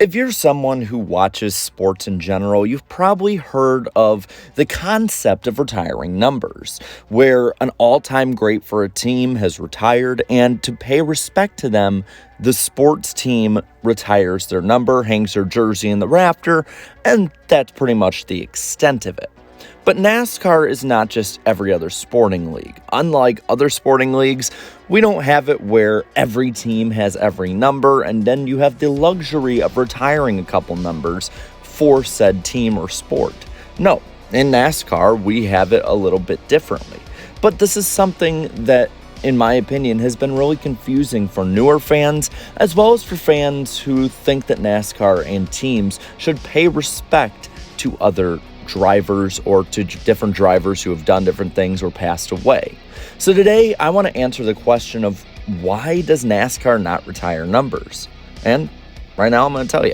If you're someone who watches sports in general, you've probably heard of the concept of retiring numbers, where an all-time great for a team has retired, and to pay respect to them, the sports team retires their number, hangs their jersey in the rafter, and that's pretty much the extent of it. But NASCAR is not just every other sporting league. Unlike other sporting leagues, we don't have it where every team has every number, and then you have the luxury of retiring a couple numbers for said team or sport. No, in NASCAR, we have it a little bit differently. But this is something that, in my opinion, has been really confusing for newer fans, as well as for fans who think that NASCAR and teams should pay respect to other drivers or to different drivers who have done different things or passed away. So today I want to answer the question of why does NASCAR not retire numbers? And right now I'm going to tell you.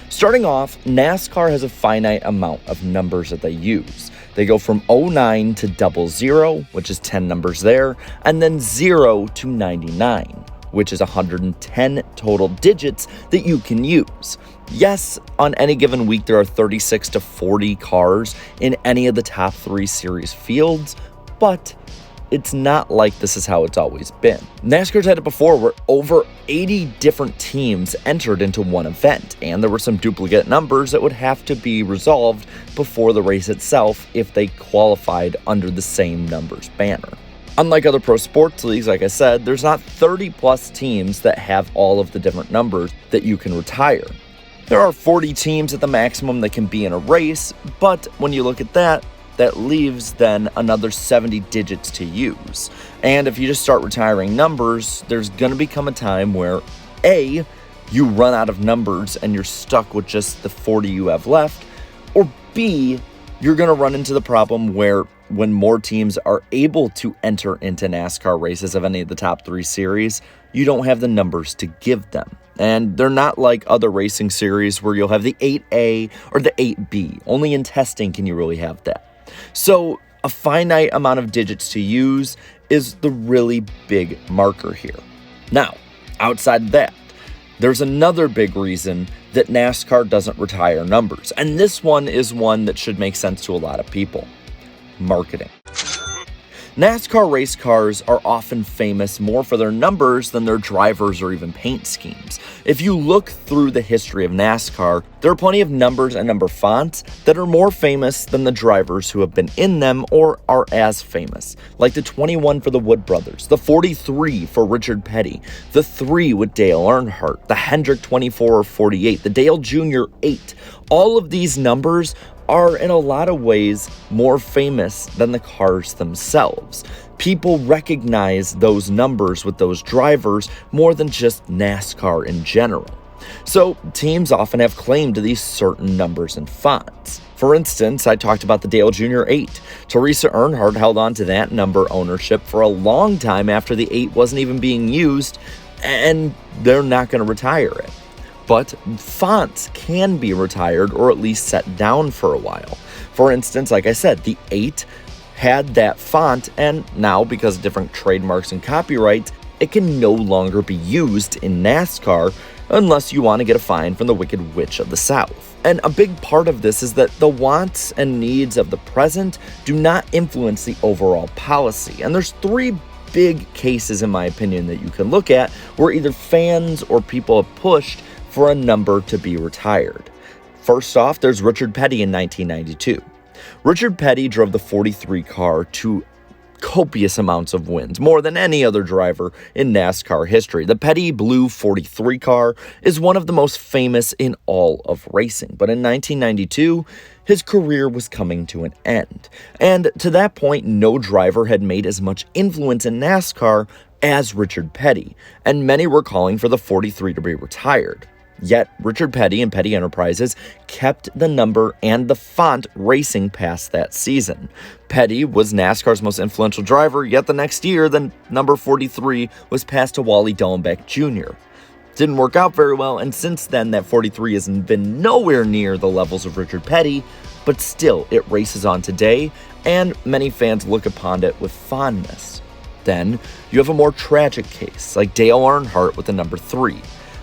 Starting off, NASCAR has a finite amount of numbers that they use. They go from 09 to 00, which is 10 numbers there, and then 0 to 99, which is 110 total digits that you can use. Yes, on any given week, there are 36 to 40 cars in any of the top 3 series fields, but it's not like this is how it's always been. NASCAR's had it before where over 80 different teams entered into one event, and there were some duplicate numbers that would have to be resolved before the race itself if they qualified under the same numbers banner. Unlike other pro sports leagues, like I said, there's not 30 plus teams that have all of the different numbers that you can retire. There are 40 teams at the maximum that can be in a race, but when you look at that, that leaves then another 70 digits to use. And if you just start retiring numbers, there's going to become a time where A, you run out of numbers and you're stuck with just the 40 you have left, or B, you're going to run into the problem where when more teams are able to enter into NASCAR races of any of the top 3 series, you don't have the numbers to give them. And they're not like other racing series where you'll have the 8A or the 8B. Only in testing can you really have that. So a finite amount of digits to use is the really big marker here. Now, outside of that, there's another big reason that NASCAR doesn't retire numbers. And this one is one that should make sense to a lot of people. Marketing. NASCAR race cars are often famous more for their numbers than their drivers or even paint schemes. If you look through the history of NASCAR, there are plenty of numbers and number fonts that are more famous than the drivers who have been in them or are as famous, like the 21 for the Wood brothers, the 43 for Richard Petty, the 3 with Dale Earnhardt, the Hendrick 24 or 48, the Dale Jr. 8. All of these numbers are in a lot of ways more famous than the cars themselves. People recognize those numbers with those drivers more than just NASCAR in general. So teams often have claim to these certain numbers and fonts. For instance, I talked about the Dale Jr. 8. Teresa Earnhardt held on to that number ownership for a long time after the 8 wasn't even being used, and they're not going to retire it. But fonts can be retired or at least set down for a while. For instance, like I said, the 8 had that font, and now because of different trademarks and copyrights, it can no longer be used in NASCAR unless you want to get a fine from the Wicked Witch of the South. And a big part of this is that the wants and needs of the present do not influence the overall policy. And there's 3 big cases, in my opinion, that you can look at where either fans or people have pushed for a number to be retired. First off, there's Richard Petty in 1992. Richard Petty drove the 43 car to copious amounts of wins, more than any other driver in NASCAR history. The Petty Blue 43 car is one of the most famous in all of racing, but in 1992, his career was coming to an end. And to that point, no driver had made as much influence in NASCAR as Richard Petty, and many were calling for the 43 to be retired. Yet, Richard Petty and Petty Enterprises kept the number and the font racing past that season. Petty was NASCAR's most influential driver, yet the next year, the number 43 was passed to Wally Dallenbach Jr. Didn't work out very well, and since then, that 43 has been nowhere near the levels of Richard Petty, but still, it races on today, and many fans look upon it with fondness. Then, you have a more tragic case, like Dale Earnhardt with the number 3.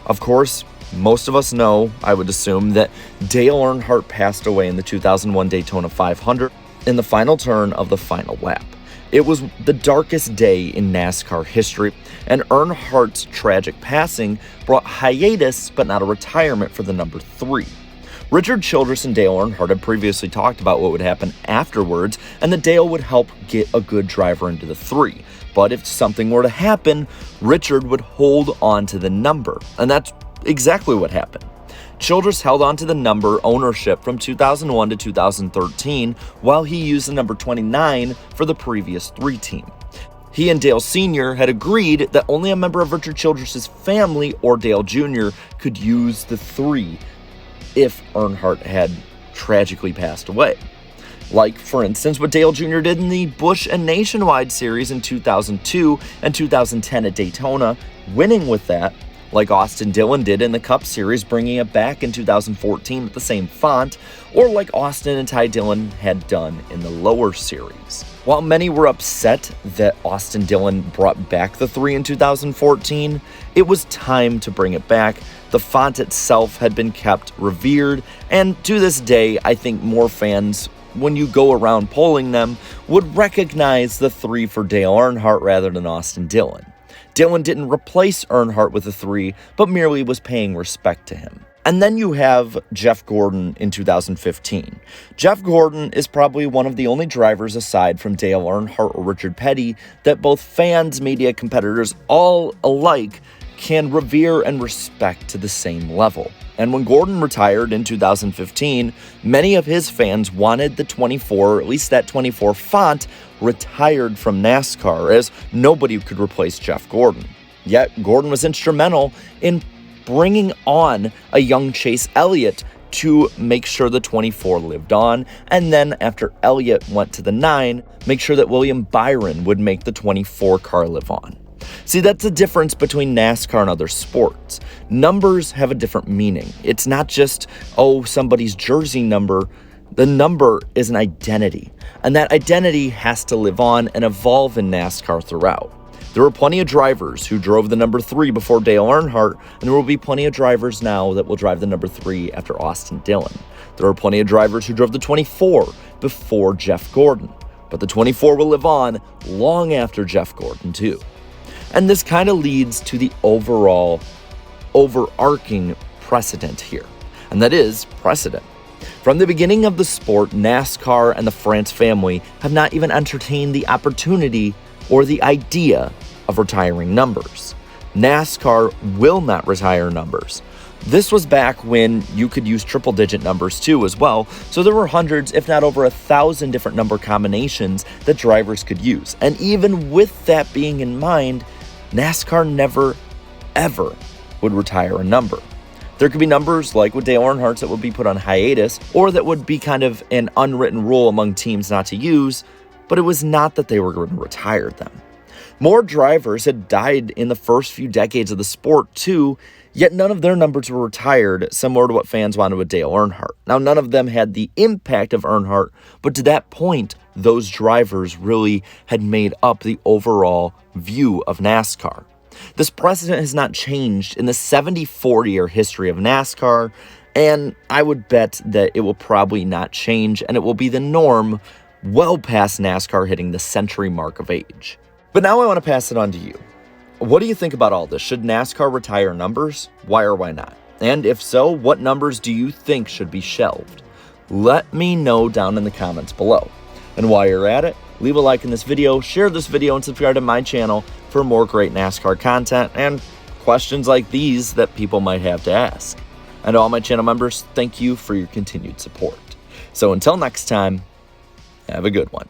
Of course, Most of us know, I would assume, that Dale Earnhardt passed away in the 2001 Daytona 500 in the final turn of the final lap. It was the darkest day in NASCAR history, and Earnhardt's tragic passing brought hiatus but not a retirement for the number 3. Richard Childress and Dale Earnhardt had previously talked about what would happen afterwards, and that Dale would help get a good driver into the 3. But if something were to happen, Richard would hold on to the number, and that's exactly what happened. Childress held on to the number ownership from 2001 to 2013, while he used the number 29 for the previous 3 team. He and Dale Sr. had agreed that only a member of Richard Childress' family or Dale Jr. could use the 3 if Earnhardt had tragically passed away. Like, for instance, what Dale Jr. did in the Busch and Nationwide series in 2002 and 2010 at Daytona, winning with that, like Austin Dillon did in the Cup Series, bringing it back in 2014 with the same font, or like Austin and Ty Dillon had done in the lower series. While many were upset that Austin Dillon brought back the 3 in 2014, it was time to bring it back. The font itself had been kept revered, and to this day, I think more fans, when you go around polling them, would recognize the 3 for Dale Earnhardt rather than Austin Dillon. Dillon didn't replace Earnhardt with a 3, but merely was paying respect to him. And then you have Jeff Gordon in 2015. Jeff Gordon is probably one of the only drivers aside from Dale Earnhardt or Richard Petty that both fans, media, competitors, all alike can revere and respect to the same level. And when Gordon retired in 2015, many of his fans wanted the 24, or at least that 24 font, retired from NASCAR, as nobody could replace Jeff Gordon. Yet Gordon was instrumental in bringing on a young Chase Elliott to make sure the 24 lived on, and then after Elliott went to the 9, make sure that William Byron would make the 24 car live on. See, that's the difference between NASCAR and other sports. Numbers have a different meaning. It's not just, somebody's jersey number. The number is an identity, and that identity has to live on and evolve in NASCAR throughout. There were plenty of drivers who drove the number 3 before Dale Earnhardt, and there will be plenty of drivers now that will drive the number 3 after Austin Dillon. There are plenty of drivers who drove the 24 before Jeff Gordon, but the 24 will live on long after Jeff Gordon too. And this kind of leads to the overarching precedent here, and that is precedent. From the beginning of the sport, NASCAR and the France family have not even entertained the opportunity or the idea of retiring numbers. NASCAR will not retire numbers. This was back when you could use triple-digit numbers too as well, so there were hundreds, if not over 1,000 different number combinations that drivers could use. And even with that being in mind, NASCAR never, ever would retire a number. There could be numbers like with Dale Earnhardt's that would be put on hiatus, or that would be kind of an unwritten rule among teams not to use, but it was not that they were going to retire them. More drivers had died in the first few decades of the sport too, yet none of their numbers were retired, similar to what fans wanted with Dale Earnhardt. Now, none of them had the impact of Earnhardt, but to that point, those drivers really had made up the overall view of NASCAR. This precedent has not changed in the 74-year history of NASCAR, and I would bet that it will probably not change, and it will be the norm well past NASCAR hitting the century mark of age. But now I want to pass it on to you. What do you think about all this? Should NASCAR retire numbers? Why or why not? And if so, what numbers do you think should be shelved? Let me know down in the comments below. And while you're at it, leave a like in this video, share this video, and subscribe to my channel for more great NASCAR content and questions like these that people might have to ask. And to all my channel members, thank you for your continued support. So until next time, have a good one.